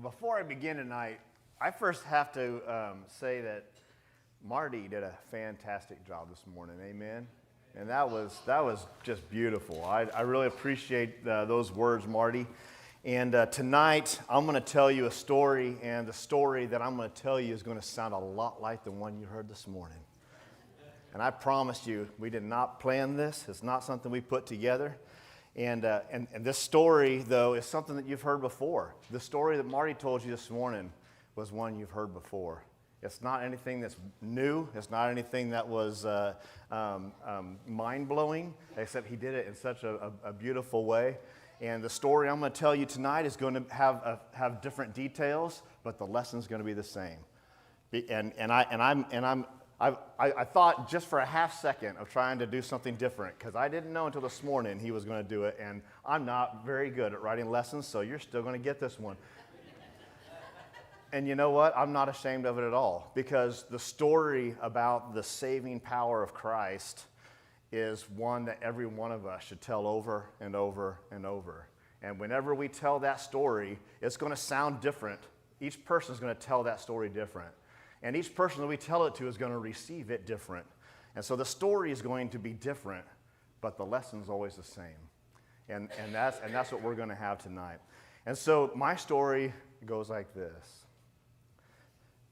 Before I begin tonight, I first have to say that Marty did a fantastic job this morning. Amen. And that was just beautiful. I really appreciate those words, Marty. And tonight, I'm going to tell you a story, and the story that I'm going to tell you is going to sound a lot like the one you heard this morning. And I promise you, we did not plan this. It's not something we put together. And this story, though, is something that you've heard before. The story that Marty told you this morning was one you've heard before. It's not anything that's new. It's not anything that was mind-blowing, except he did it in such a beautiful way. And the story I'm going to tell you tonight is going to have different details, but the lesson's going to be the same. I thought just for a half second of trying to do something different, because I didn't know until this morning he was going to do it, and I'm not very good at writing lessons, so you're still going to get this one. And you know what? I'm not ashamed of it at all, because the story about the saving power of Christ is one that every one of us should tell over and over and over. And whenever we tell that story, it's going to sound different. Each person is going to tell that story different. And each person that we tell it to is going to receive it different. And so the story is going to be different, but the lesson is always the same. And that's what we're going to have tonight. And so my story goes like this.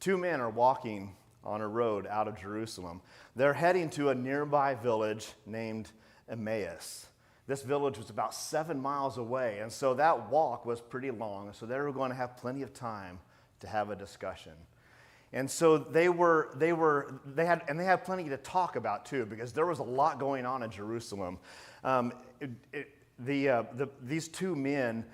Two men are walking on a road out of Jerusalem. They're heading to a nearby village named Emmaus. This village was about 7 miles away, and so that walk was pretty long, so they were going to have plenty of time to have a discussion. And so they had plenty to talk about too, because there was a lot going on in Jerusalem. These two men,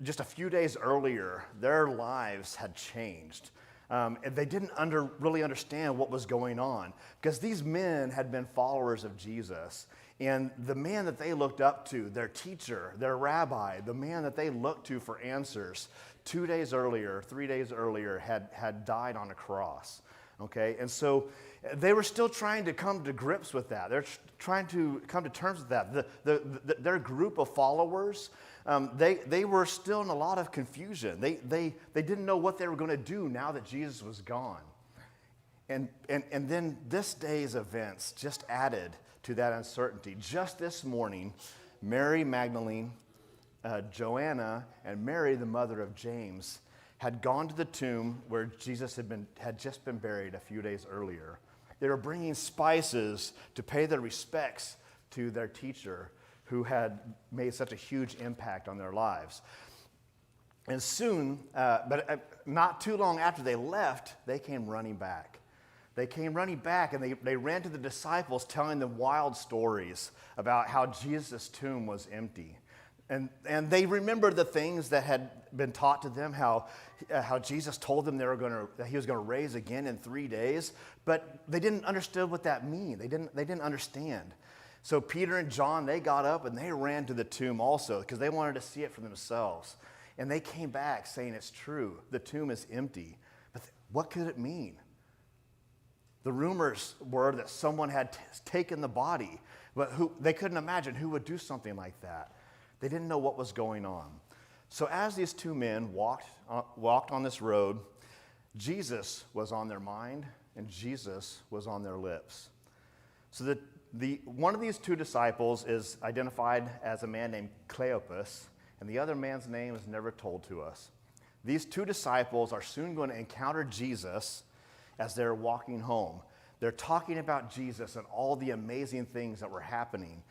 just a few days earlier, their lives had changed. And they didn't really understand what was going on, because these men had been followers of Jesus. And the man that they looked up to, their teacher, their rabbi, the man that they looked to for answers, 3 days earlier, had died on a cross. Okay, and so they were still trying to come to grips with that. They're trying to come to terms with that. Their group of followers, they were still in a lot of confusion. They didn't know what they were going to do now that Jesus was gone. And then this day's events just added to that uncertainty. Just this morning, Mary Magdalene, Joanna, and Mary, the mother of James, had gone to the tomb where Jesus had just been buried a few days earlier. They were bringing spices to pay their respects to their teacher, who had made such a huge impact on their lives. And soon, but not too long after they left, they came running back. They came running back, and they ran to the disciples, telling them wild stories about how Jesus' tomb was empty. And they remembered the things that had been taught to them, how Jesus told them that he was going to raise again in 3 days, but they didn't understand what that meant. They didn't understand. So Peter and John, they got up and they ran to the tomb also, because they wanted to see it for themselves. And they came back saying, it's true, the tomb is empty. But what could it mean? The rumors were that someone had taken the body, but they couldn't imagine who would do something like that. They didn't know what was going on. So as these two men walked on this road, Jesus was on their mind and Jesus was on their lips. So one of these two disciples is identified as a man named Cleopas, and the other man's name is never told to us. These two disciples are soon going to encounter Jesus as they're walking home. They're talking about Jesus and all the amazing things that were happening.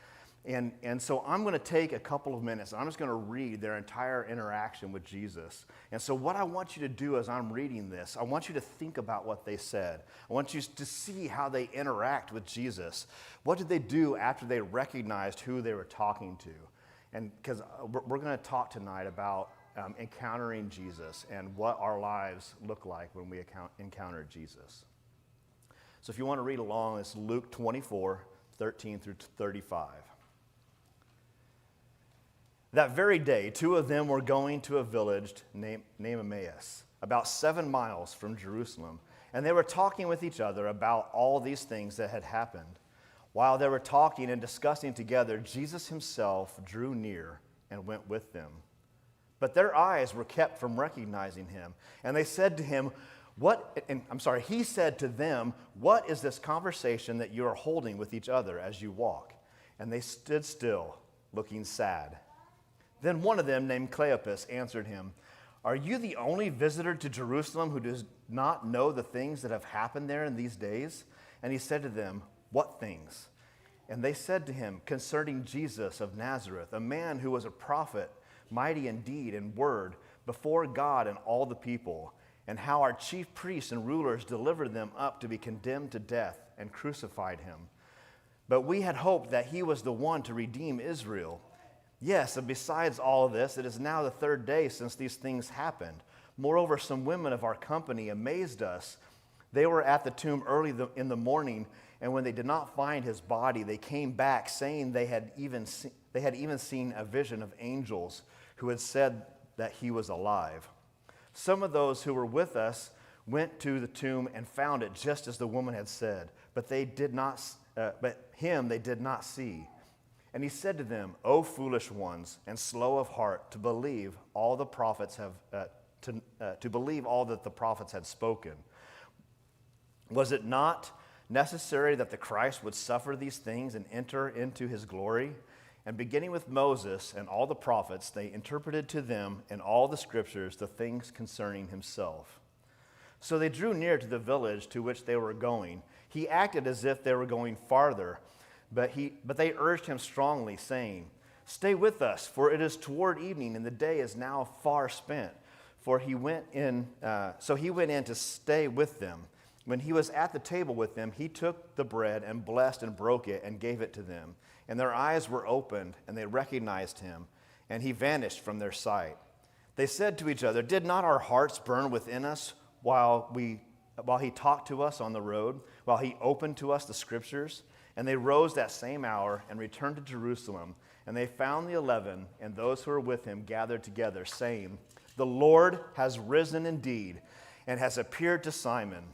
And so I'm going to take a couple of minutes, and I'm just going to read their entire interaction with Jesus. And so what I want you to do as I'm reading this, I want you to think about what they said. I want you to see how they interact with Jesus. What did they do after they recognized who they were talking to? And because we're going to talk tonight about encountering Jesus and what our lives look like when we encounter Jesus. So if you want to read along, it's Luke 24, 13 through 35. That very day, two of them were going to a village named Emmaus, about 7 miles from Jerusalem, and they were talking with each other about all these things that had happened. While they were talking and discussing together, Jesus himself drew near and went with them. But their eyes were kept from recognizing him. And they said to him, he said to them, "What is this conversation that you are holding with each other as you walk?" And they stood still, looking sad. Then one of them, named Cleopas, answered him, "Are you the only visitor to Jerusalem who does not know the things that have happened there in these days?" And he said to them, "What things?" And they said to him, "Concerning Jesus of Nazareth, a man who was a prophet, mighty in deed and word, before God and all the people, and how our chief priests and rulers delivered them up to be condemned to death and crucified him. But we had hoped that he was the one to redeem Israel. Yes, and besides all of this, it is now the third day since these things happened. Moreover, some women of our company amazed us. They were at the tomb early in the morning, and when they did not find his body, they came back, saying they had even seen a vision of angels who had said that he was alive. Some of those who were with us went to the tomb and found it just as the woman had said, but him they did not see. And he said to them, "O foolish ones, and slow of heart to believe all the prophets to believe all that the prophets had spoken. Was it not necessary that the Christ would suffer these things and enter into his glory?" And beginning with Moses and all the prophets, they interpreted to them in all the scriptures the things concerning himself. So they drew near to the village to which they were going. He acted as if they were going farther, but they urged him strongly, saying, "Stay with us, for it is toward evening, and the day is now far spent." So he went in to stay with them. When he was at the table with them, he took the bread and blessed and broke it and gave it to them. And their eyes were opened, and they recognized him, and he vanished from their sight. They said to each other, "Did not our hearts burn within us while he talked to us on the road, while he opened to us the scriptures?" And they rose that same hour and returned to Jerusalem. And they found the 11 and those who were with him gathered together, saying, "The Lord has risen indeed and has appeared to Simon."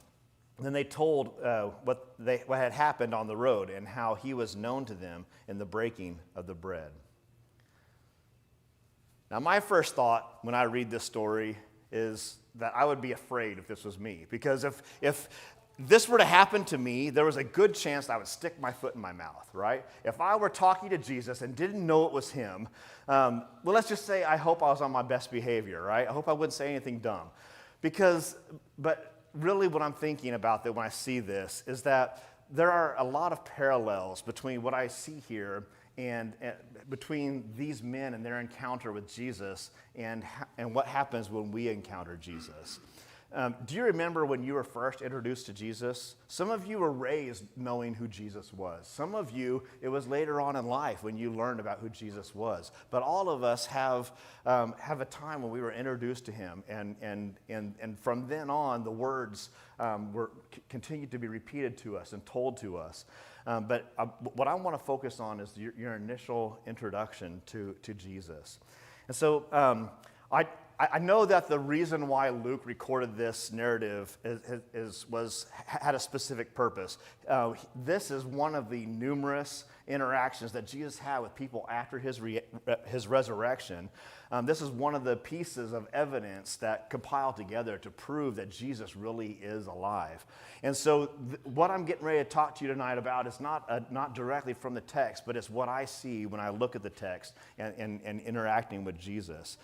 Then they told what had happened on the road and how he was known to them in the breaking of the bread. Now, my first thought when I read this story is that I would be afraid if this was me. Because if this were to happen to me, there was a good chance that I would stick my foot in my mouth, right? If I were talking to Jesus and didn't know it was him, well, let's just say I hope I was on my best behavior, right? I hope I wouldn't say anything dumb. But really what I'm thinking about that when I see this is that there are a lot of parallels between what I see here and between these men and their encounter with Jesus and what happens when we encounter Jesus. Do you remember when you were first introduced to Jesus? Some of you were raised knowing who Jesus was. Some of you, it was later on in life when you learned about who Jesus was. But all of us have a time when we were introduced to him, and from then on, the words continued to be repeated to us and told to us. But what I want to focus on is your initial introduction to Jesus. And so I know that the reason why Luke recorded this narrative had a specific purpose. This is one of the numerous interactions that Jesus had with people after his resurrection. This is one of the pieces of evidence that compiled together to prove that Jesus really is alive. And so what I'm getting ready to talk to you tonight about is not directly from the text, but it's what I see when I look at the text and interacting with Jesus.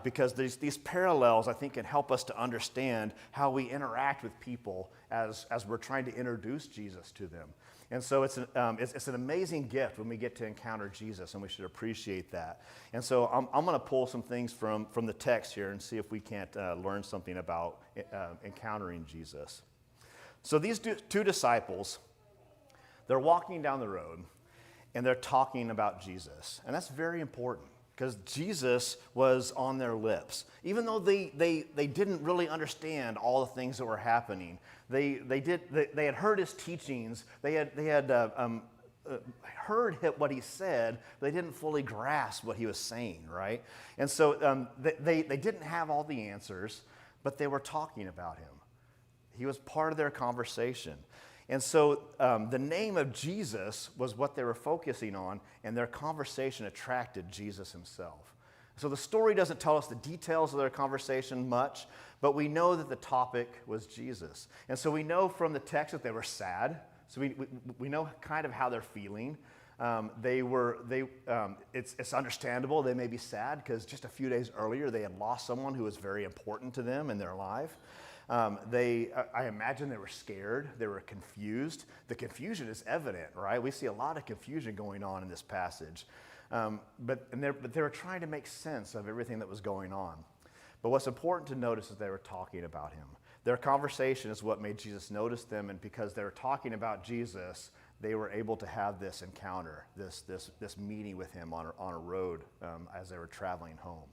Because these parallels, I think, can help us to understand how we interact with people as we're trying to introduce Jesus to them. And so it's an amazing gift when we get to encounter Jesus, and we should appreciate that. And so I'm going to pull some things from the text here and see if we can't learn something about encountering Jesus. So these two disciples, they're walking down the road, and they're talking about Jesus. And that's very important, because Jesus was on their lips. Even though they didn't really understand all the things that were happening, they had heard his teachings, they had heard what he said, but they didn't fully grasp what he was saying, right? And so they didn't have all the answers, but they were talking about him. He was part of their conversation. And so the name of Jesus was what they were focusing on, and their conversation attracted Jesus himself. So the story doesn't tell us the details of their conversation much, but we know that the topic was Jesus. And so we know from the text that they were sad. So we know kind of how they're feeling. It's understandable they may be sad because just a few days earlier they had lost someone who was very important to them in their life. I imagine they were scared, they were confused. The confusion is evident, right? We see a lot of confusion going on in this passage. But they were trying to make sense of everything that was going on. But what's important to notice is they were talking about him. Their conversation is what made Jesus notice them, and because they were talking about Jesus, they were able to have this encounter, this meeting with him on a road as they were traveling home.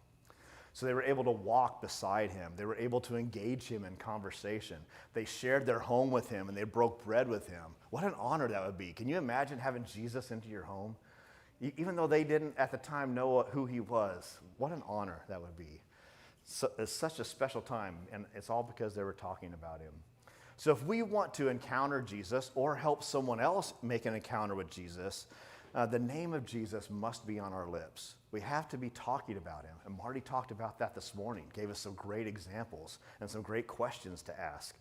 So they were able to walk beside him. They were able to engage him in conversation. They shared their home with him, and they broke bread with him. What an honor that would be. Can you imagine having Jesus into your home? Even though they didn't at the time know who he was, what an honor that would be. So, it's such a special time, and it's all because they were talking about him. So if we want to encounter Jesus or help someone else make an encounter with Jesus, the name of Jesus must be on our lips. We have to be talking about him. And Marty talked about that this morning, gave us some great examples and some great questions to ask.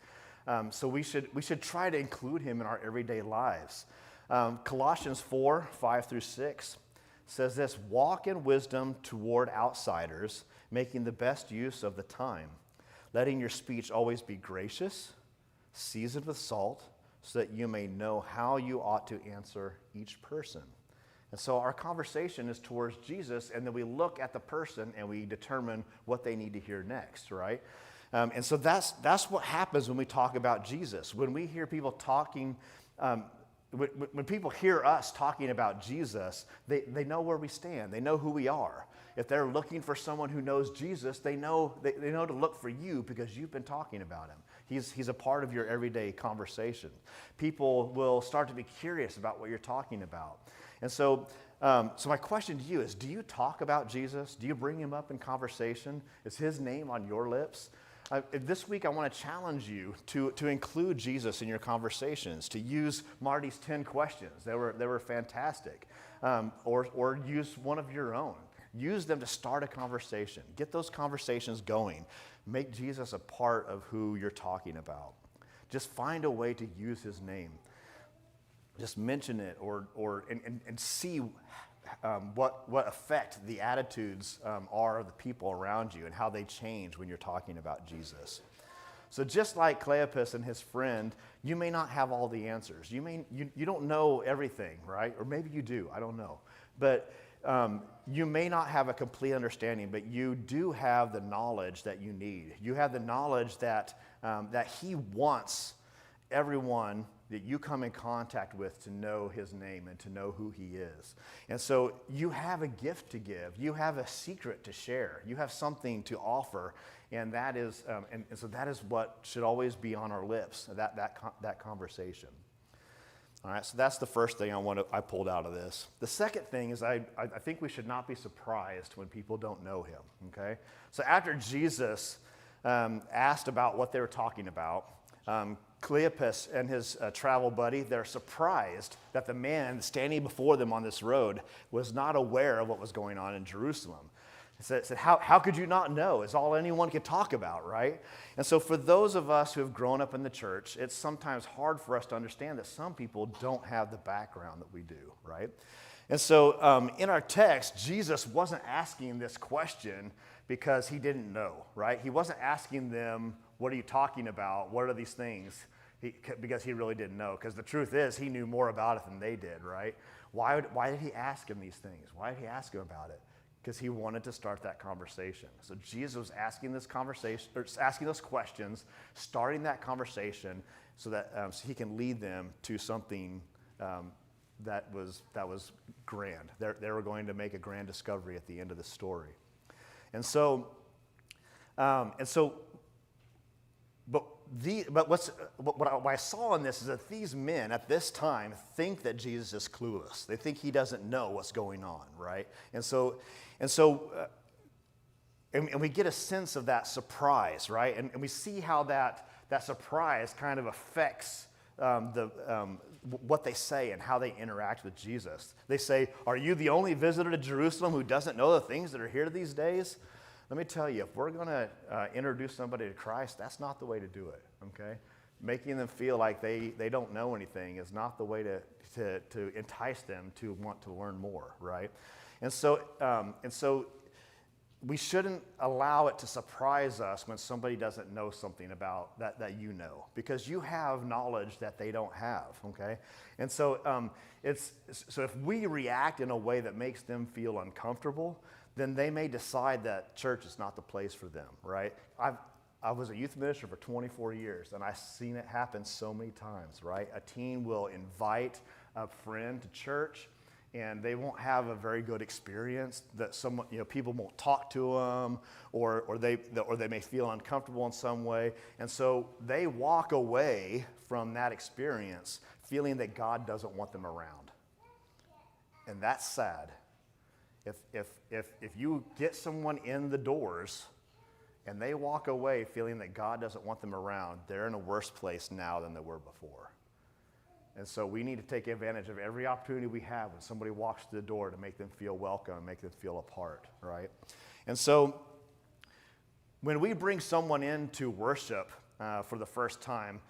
So we should try to include him in our everyday lives. Colossians 4:5-6 says this: walk in wisdom toward outsiders, making the best use of the time, letting your speech always be gracious, seasoned with salt, so that you may know how you ought to answer each person. And so our conversation is towards Jesus, and then we look at the person and we determine what they need to hear next, right? And so that's what happens when we talk about Jesus. When we hear people talking, when people hear us talking about Jesus, they know where we stand. They know who we are. If they're looking for someone who knows Jesus, they know to look for you because you've been talking about him. He's a part of your everyday conversation. People will start to be curious about what you're talking about. And so my question to you is, do you talk about Jesus? Do you bring him up in conversation? Is his name on your lips? This week I want to challenge you to include Jesus in your conversations, to use Marty's 10 questions. They were fantastic. Or use one of your own. Use them to start a conversation. Get those conversations going. Make Jesus a part of who you're talking about. Just find a way to use his name. Just mention it and see what effect the attitudes are of the people around you and how they change when you're talking about Jesus. So just like Cleopas and his friend, you may not have all the answers. You don't know everything, right? Or maybe you do, I don't know. But you may not have a complete understanding, but you do have the knowledge that you need. You have the knowledge that he wants everyone that you come in contact with to know his name and to know who he is. And so you have a gift to give. You have a secret to share. You have something to offer, and that is and so that is what should always be on our lips, that conversation. All right, so that's the first thing I pulled out of this. The second thing is I think we should not be surprised when people don't know him, okay? So after Jesus asked about what they were talking about, Cleopas and his travel buddy, they're surprised that the man standing before them on this road was not aware of what was going on in Jerusalem. Said, how could you not know? It's all anyone could talk about, right? And so for those of us who have grown up in the church, it's sometimes hard for us to understand that some people don't have the background that we do, right? And so in our text, Jesus wasn't asking this question because he didn't know, right? He wasn't asking them, what are you talking about? What are these things? Because he really didn't know. Because the truth is, he knew more about it than they did, right? Why did he ask him these things? Why did he ask him about it? Because he wanted to start that conversation. So Jesus was asking this conversation, or asking those questions, starting that conversation, so that so he can lead them to something that was grand. They were going to make a grand discovery at the end of the story, But what I saw in this is that these men at this time think that Jesus is clueless. They think he doesn't know what's going on, right? And we get a sense of that surprise, right? And we see how that surprise kind of affects what they say and how they interact with Jesus. They say, "Are you the only visitor to Jerusalem who doesn't know the things that are here these days?" Let me tell you, if we're going to introduce somebody to Christ, that's not the way to do it, okay? Making them feel like they don't know anything is not the way to entice them to want to learn more, right? And so we shouldn't allow it to surprise us when somebody doesn't know something about that you know, because you have knowledge that they don't have, okay? And so so if we react in a way that makes them feel uncomfortable, then they may decide that church is not the place for them, right? I was a youth minister for 24 years, and I've seen it happen so many times, right? A teen will invite a friend to church, and they won't have a very good experience. That people won't talk to them, or they may feel uncomfortable in some way, and so they walk away from that experience feeling that God doesn't want them around, and that's sad. If you get someone in the doors and they walk away feeling that God doesn't want them around, they're in a worse place now than they were before. And so we need to take advantage of every opportunity we have when somebody walks through the door to make them feel welcome and make them feel a part, right? And so when we bring someone into worship for the first time,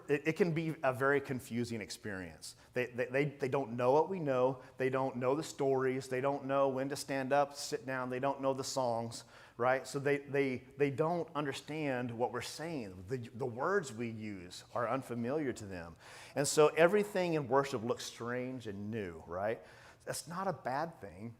it can be a very confusing experience. They don't know what we know. They don't know the stories. They don't know when to stand up, sit down. They don't know the songs, right? So they don't understand what we're saying. The words we use are unfamiliar to them. And so everything in worship looks strange and new, right? That's not a bad thing.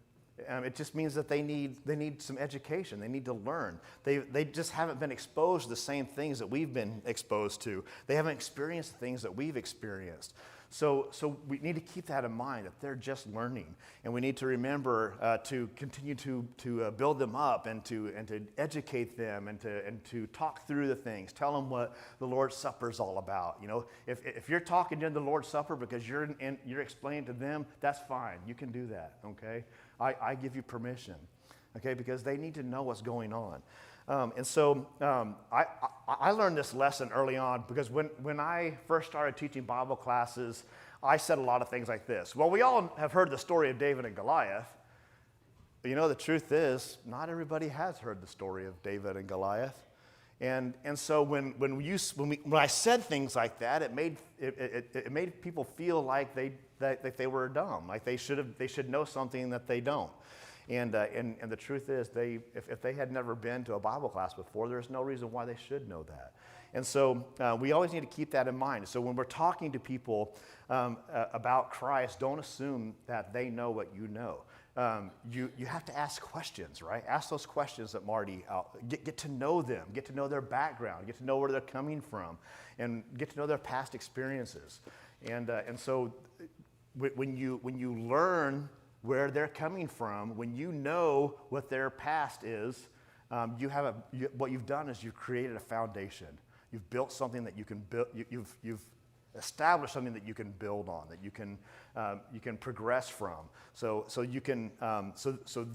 It just means that they need some education. They need to learn. They just haven't been exposed to the same things that we've been exposed to. They haven't experienced the things that we've experienced. So we need to keep that in mind, that they're just learning, and we need to remember to continue to build them up and to educate them and to talk through the things. Tell them what the Lord's Supper is all about. You know, if you're talking during the Lord's Supper because you're explaining to them, that's fine. You can do that. Okay. I give you permission, okay, because they need to know what's going on. I learned this lesson early on because when I first started teaching Bible classes, I said a lot of things like this. Well, we all have heard the story of David and Goliath. But you know, the truth is, not everybody has heard the story of David and Goliath. And so when I said things like that, it made people feel like they were dumb, like they should know something that they don't. And the truth is, if they had never been to a Bible class before, there's no reason why they should know that. And so we always need to keep that in mind. So when we're talking to people about Christ, don't assume that they know what you know. You have to ask questions, right? Ask those questions that Marty, get to know them, get to know their background, get to know where they're coming from, and get to know their past experiences. And so when you learn where they're coming from, when you know what their past is, what you've done is you've created a foundation. You've built something that you can build. You've established something that you can build on, that you can progress from. So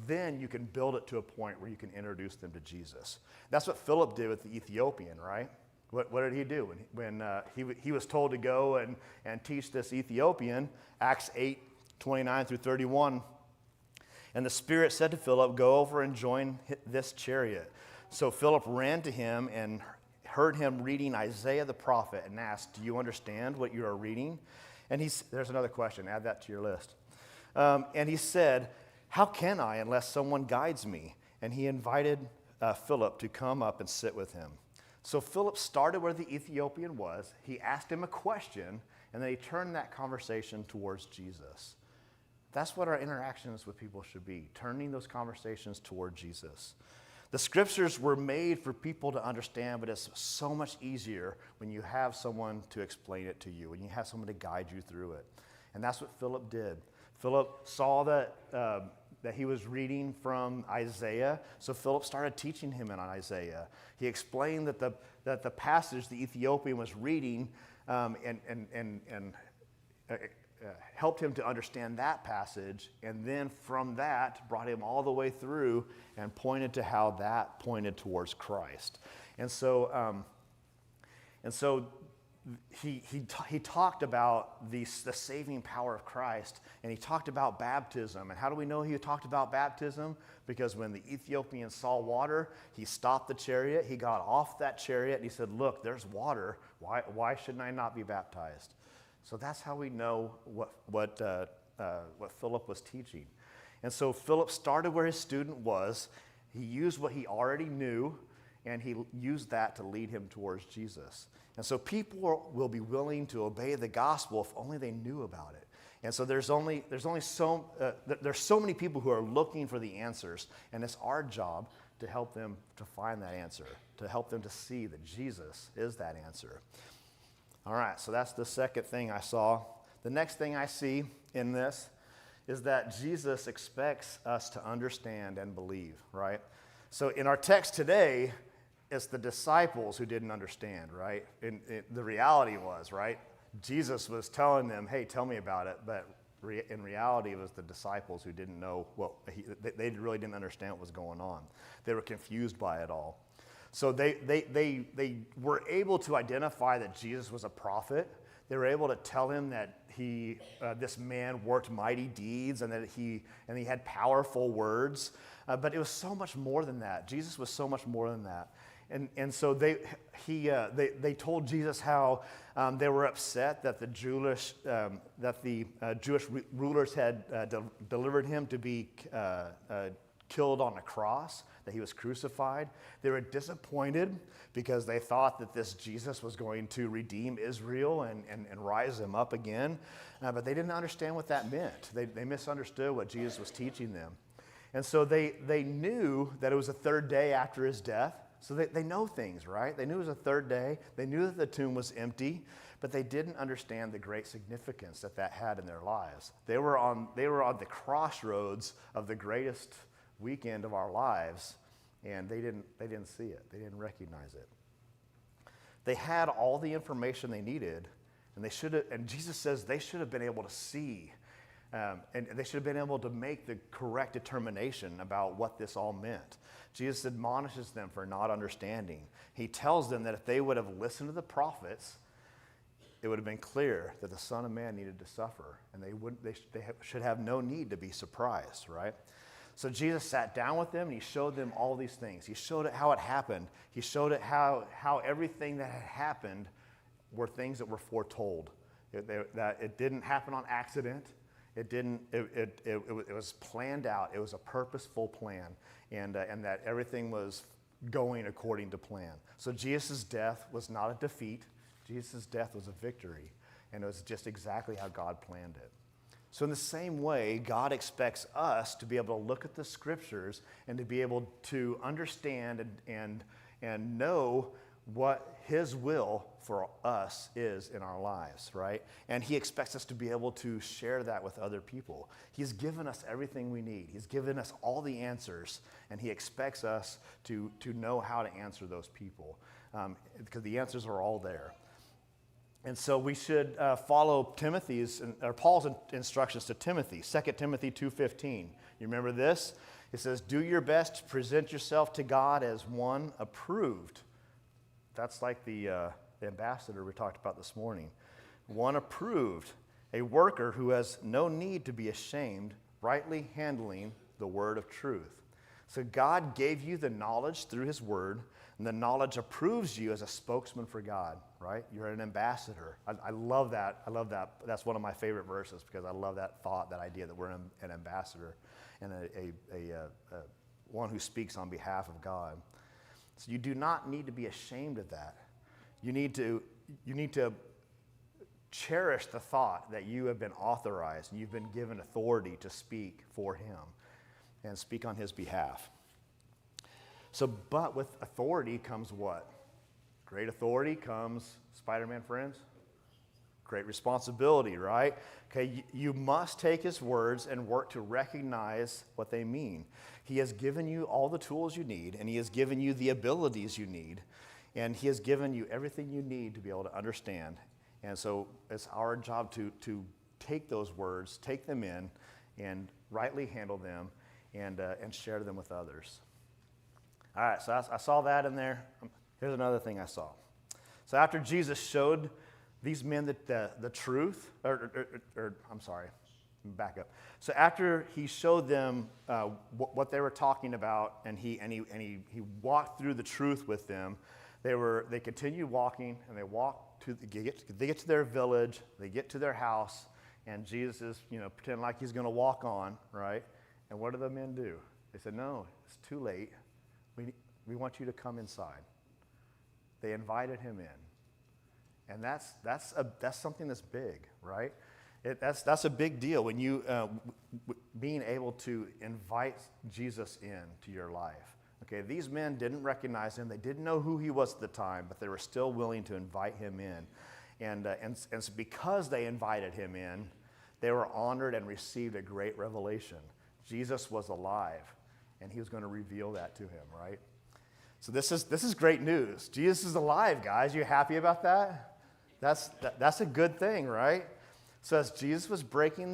then you can build it to a point where you can introduce them to Jesus. That's what Philip did with the Ethiopian, right? What did he do when he was told to go and teach this Ethiopian? Acts 8:29 through 31. And the Spirit said to Philip, "Go over and join this chariot." So Philip ran to him and heard him reading Isaiah the prophet and asked, "Do you understand what you are reading?" And there's another question. Add that to your list. And he said, "How can I unless someone guides me?" And he invited Philip to come up and sit with him. So Philip started where the Ethiopian was. He asked him a question, and then he turned that conversation towards Jesus. That's what our interactions with people should be, turning those conversations toward Jesus. The scriptures were made for people to understand, but it's so much easier when you have someone to explain it to you, when you have someone to guide you through it. And that's what Philip did. Philip saw that he was reading from Isaiah, so Philip started teaching him on Isaiah. He explained that the passage the Ethiopian was reading helped him to understand that passage, and then from that brought him all the way through and pointed to how that pointed towards Christ. And so he talked about the saving power of Christ, and he talked about baptism. And how do we know he talked about baptism? Because when the Ethiopian saw water, he stopped the chariot, he got off that chariot, and he said, look, there's water. Why shouldn't I not be baptized? So that's how we know what Philip was teaching. And so Philip started where his student was. He used what he already knew, and he used that to lead him towards Jesus. And so people will be willing to obey the gospel if only they knew about it. And so there's so many people who are looking for the answers, and it's our job to help them to find that answer, to help them to see that Jesus is that answer. All right, so that's the second thing I saw. The next thing I see in this is that Jesus expects us to understand and believe, right? So in our text today, it's the disciples who didn't understand, right? The reality was, right? Jesus was telling them, hey, tell me about it. But in reality, it was the disciples who didn't know they really didn't understand what was going on. They were confused by it all. So they were able to identify that Jesus was a prophet. They were able to tell him that this man worked mighty deeds and that he had powerful words. But it was so much more than that. Jesus was so much more than that. And so they told Jesus how they were upset that the Jewish rulers had delivered him to be killed on a cross, that he was crucified. They were disappointed because they thought that this Jesus was going to redeem Israel and rise them up again. But they didn't understand what that meant. They misunderstood what Jesus was teaching them. And so they knew that it was the third day after his death. So they know things, right? They knew it was the third day. They knew that the tomb was empty, but they didn't understand the great significance that had in their lives. They were on the crossroads of the greatest weekend of our lives, and they didn't see it. They didn't recognize it. They had all the information they needed, and Jesus says they should have been able to see, and they should have been able to make the correct determination about what this all meant. Jesus admonishes them for not understanding. He tells them that if they would have listened to the prophets, it would have been clear that the Son of Man needed to suffer, and they should have no need to be surprised, right? So Jesus sat down with them, and he showed them all these things. He showed it how it happened. He showed it how everything that had happened were things that were foretold. That it didn't happen on accident. It was planned out. It was a purposeful plan, and that everything was going according to plan. So Jesus' death was not a defeat. Jesus' death was a victory, and it was just exactly how God planned it. So in the same way, God expects us to be able to look at the scriptures and to be able to understand and know what his will for us is in our lives, right? And he expects us to be able to share that with other people. He's given us everything we need. He's given us all the answers, and he expects us to know how to answer those people, because the answers are all there. And so we should follow Paul's instructions to Timothy, 2 Timothy 2:15. You remember this? It says, do your best to present yourself to God as one approved. That's like the ambassador we talked about this morning. One approved, a worker who has no need to be ashamed, rightly handling the word of truth. So God gave you the knowledge through his word, and the knowledge approves you as a spokesman for God, right? You're an ambassador. I love that. I love that. That's one of my favorite verses, because I love that thought, that idea that we're an ambassador and a one who speaks on behalf of God. So you do not need to be ashamed of that. You need to cherish the thought that you have been authorized and you've been given authority to speak for him and speak on his behalf. So, but with authority comes what? Great authority comes, Spider-Man friends, great responsibility, right? Okay, you must take his words and work to recognize what they mean. He has given you all the tools you need, and he has given you the abilities you need, and he has given you everything you need to be able to understand. And so it's our job to take those words, take them in, and rightly handle them, and share them with others. All right, so I saw that in there. Here's another thing I saw. So after Jesus showed these men that the truth, or I'm sorry, back up. So after he showed them what they were talking about, and he walked through the truth with them, they continued walking, and they get to their village, they get to their house, and Jesus is pretending like he's going to walk on, right? And what do the men do? They said, "No, it's too late. We want you to come inside." They invited him in, and that's something that's big, right? That's a big deal when you being able to invite Jesus into your life. Okay, these men didn't recognize him; they didn't know who he was at the time, but they were still willing to invite him in, and so because they invited him in, they were honored and received a great revelation. Jesus was alive, and he was going to reveal that to him, right? So this is great news. Jesus is alive, guys. You happy about that? That's a good thing, right? So as Jesus was breaking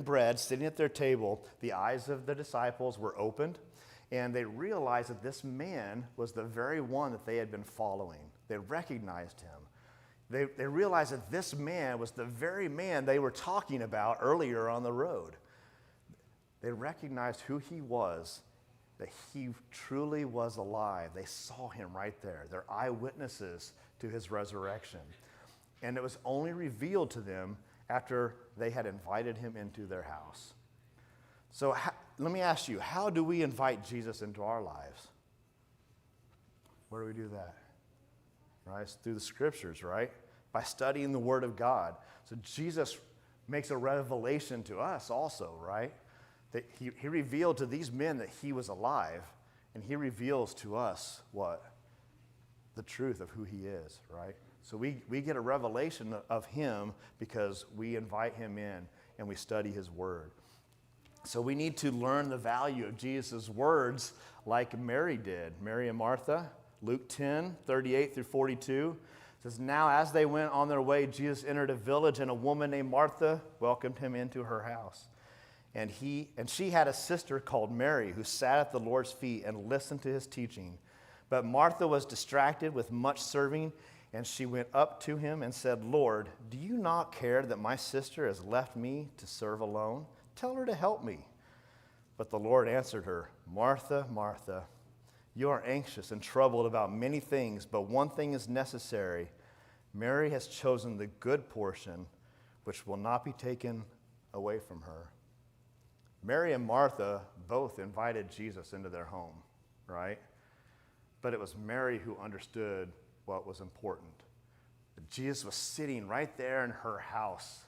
bread, sitting at their table, the eyes of the disciples were opened, and they realized that this man was the very one that they had been following. They recognized him. They realized that this man was the very man they were talking about earlier on the road. They recognized who he was, that he truly was alive. They saw him right there. They're eyewitnesses to his resurrection. And it was only revealed to them after they had invited him into their house. So let me ask you, how do we invite Jesus into our lives? Where do we do that? Right? It's through the scriptures, right? By studying the Word of God. So Jesus makes a revelation to us also, right? That he revealed to these men that he was alive, and he reveals to us what? The truth of who he is, right? So we get a revelation of him because we invite him in and we study his word. So we need to learn the value of Jesus' words like Mary did. Mary and Martha, Luke 10, 38 through 42. Says, "Now as they went on their way, Jesus entered a village, and a woman named Martha welcomed him into her house. And she had a sister called Mary, who sat at the Lord's feet and listened to his teaching. But Martha was distracted with much serving, and she went up to him and said, 'Lord, do you not care that my sister has left me to serve alone? Tell her to help me.' But the Lord answered her, 'Martha, Martha, you are anxious and troubled about many things, but one thing is necessary. Mary has chosen the good portion, which will not be taken away from her.'" Mary and Martha both invited Jesus into their home, right? But it was Mary who understood what was important. Jesus was sitting right there in her house.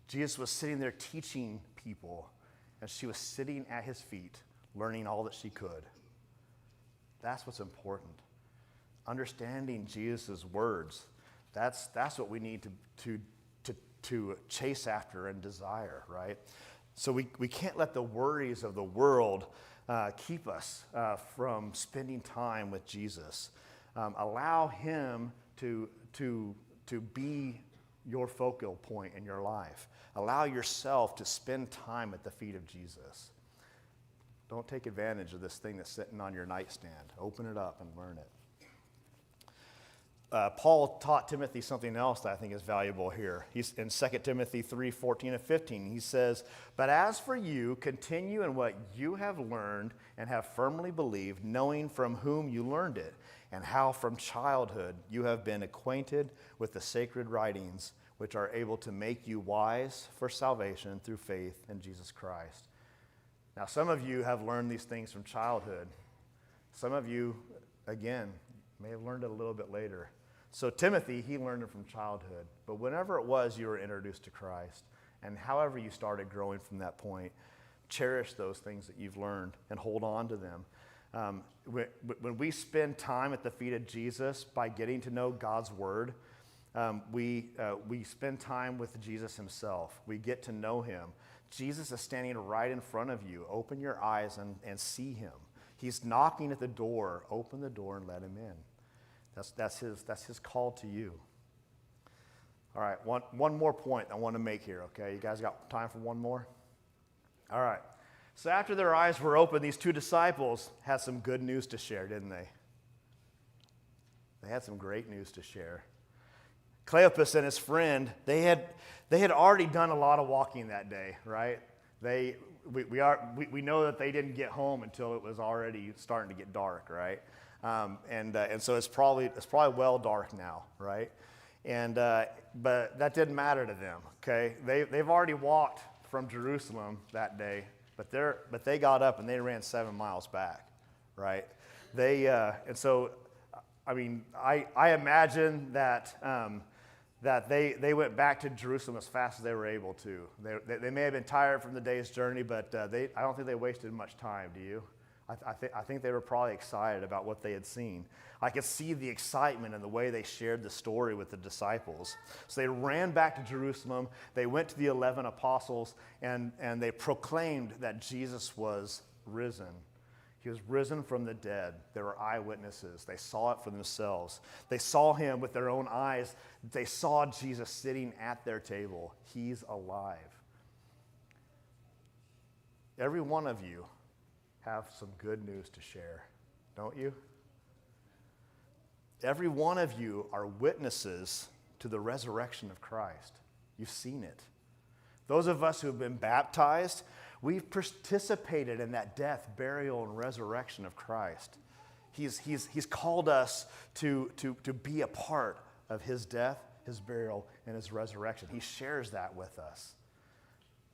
Jesus was sitting there teaching people, and she was sitting at his feet, learning all that she could. That's what's important. Understanding Jesus' words, that's what we need to chase after and desire, right? So we can't let the worries of the world keep us from spending time with Jesus. Allow him to be your focal point in your life. Allow yourself to spend time at the feet of Jesus. Don't take advantage of this thing that's sitting on your nightstand. Open it up and learn it. Paul taught Timothy something else that I think is valuable here. He's in 2 Timothy 3, 14 and 15. He says, "But as for you, continue in what you have learned and have firmly believed, knowing from whom you learned it, and how from childhood you have been acquainted with the sacred writings, which are able to make you wise for salvation through faith in Jesus Christ." Now, some of you have learned these things from childhood. Some of you, again, may have learned it a little bit later. So Timothy, he learned it from childhood. But whenever it was you were introduced to Christ, and however you started growing from that point, cherish those things that you've learned and hold on to them. When we spend time at the feet of Jesus by getting to know God's word, we spend time with Jesus himself. We get to know him. Jesus is standing right in front of you. Open your eyes and see him. He's knocking at the door. Open the door and let him in. That's his call to you. All right, one more point I want to make here, okay? You guys got time for one more? All right. So after their eyes were open, these two disciples had some good news to share, didn't they? They had some great news to share. Cleopas and his friend, they had already done a lot of walking that day, right? We know that they didn't get home until it was already starting to get dark, right? And so it's probably well dark now, right? But that didn't matter to them. Okay, they've already walked from Jerusalem that day, but they got up and they ran 7 miles back, right? And so, I mean, I imagine that they went back to Jerusalem as fast as they were able to. They may have been tired from the day's journey, but I don't think they wasted much time. Do you? I think they were probably excited about what they had seen. I could see the excitement in the way they shared the story with the disciples. So they ran back to Jerusalem. They went to the 11 apostles, and they proclaimed that Jesus was risen. He was risen from the dead. There were eyewitnesses. They saw it for themselves. They saw him with their own eyes. They saw Jesus sitting at their table. He's alive. Every one of you have some good news to share, don't you? Every one of you are witnesses to the resurrection of Christ. You've seen it. Those of us who have been baptized, we've participated in that death, burial, and resurrection of Christ. He's called us to be a part of his death, his burial, and his resurrection. He shares that with us.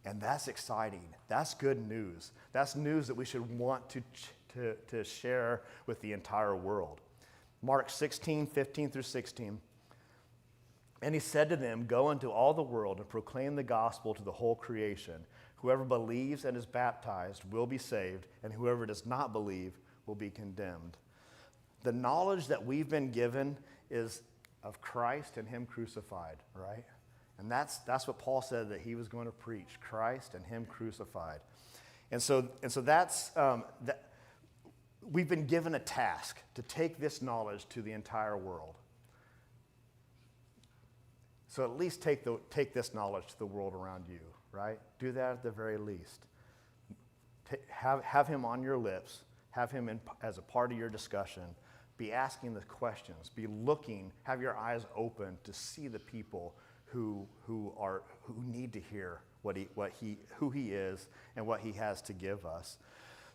And that's exciting. That's good news. That's news that we should want to share with the entire world. Mark 16:15-16. And he said to them, "Go into all the world and proclaim the gospel to the whole creation. Whoever believes and is baptized will be saved, and whoever does not believe will be condemned." The knowledge that we've been given is of Christ and him crucified, right? And that's what Paul said that he was going to preach, Christ and him crucified. And so that's that. We've been given a task to take this knowledge to the entire world. So at least take this knowledge to the world around you, right? Do that at the very least. Have him on your lips. Have him as a part of your discussion. Be asking the questions. Be looking. Have your eyes open to see the people who need to hear who he is and what he has to give us.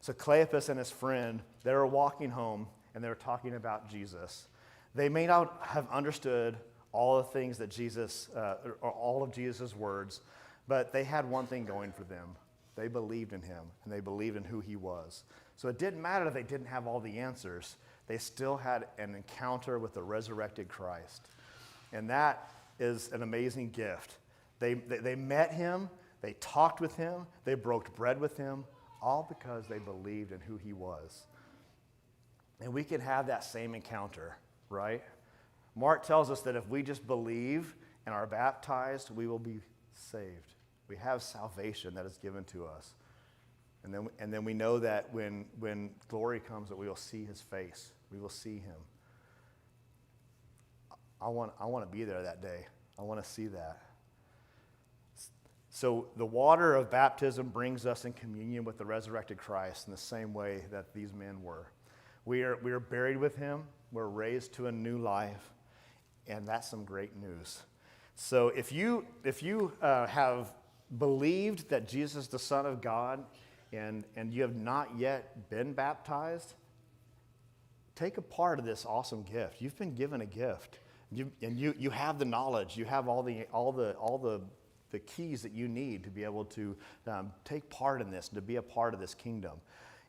So Cleopas and his friend, they were walking home and they were talking about Jesus. They may not have understood all the things that Jesus, or all of Jesus' words, but they had one thing going for them. They believed in him and they believed in who he was. So it didn't matter that they didn't have all the answers. They still had an encounter with the resurrected Christ. And that is an amazing gift. They met him, they talked with him, they broke bread with him, all because they believed in who he was. And we can have that same encounter, right? Mark tells us that if we just believe and are baptized, we will be saved. We have salvation that is given to us. And then we know that when glory comes, that we will see his face. We will see him. I want to be there that day. I want to see that. So the water of baptism brings us in communion with the resurrected Christ in the same way that these men were. We are buried with him. We're raised to a new life, and that's some great news. So if you have believed that Jesus is the Son of God, and you have not yet been baptized, take a part of this awesome gift. You've been given a gift. You have the knowledge. You have all the keys that you need to be able to take part in this, to be a part of this kingdom.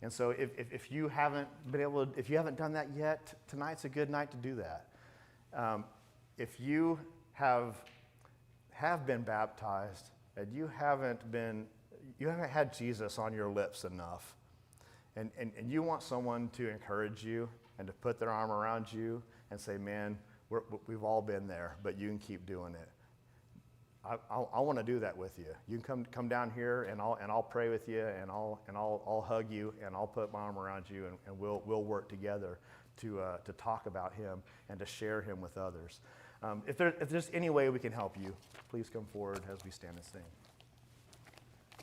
And so if you haven't done that yet, tonight's a good night to do that. If you have been baptized and you haven't had Jesus on your lips enough, and you want someone to encourage you and to put their arm around you and say, man, we've all been there, but you can keep doing it. I want to do that with you. You can come down here, and I'll pray with you, and I'll hug you, and I'll put my arm around you, and we'll work together to talk about him and to share him with others. If there's any way we can help you, please come forward as we stand and sing.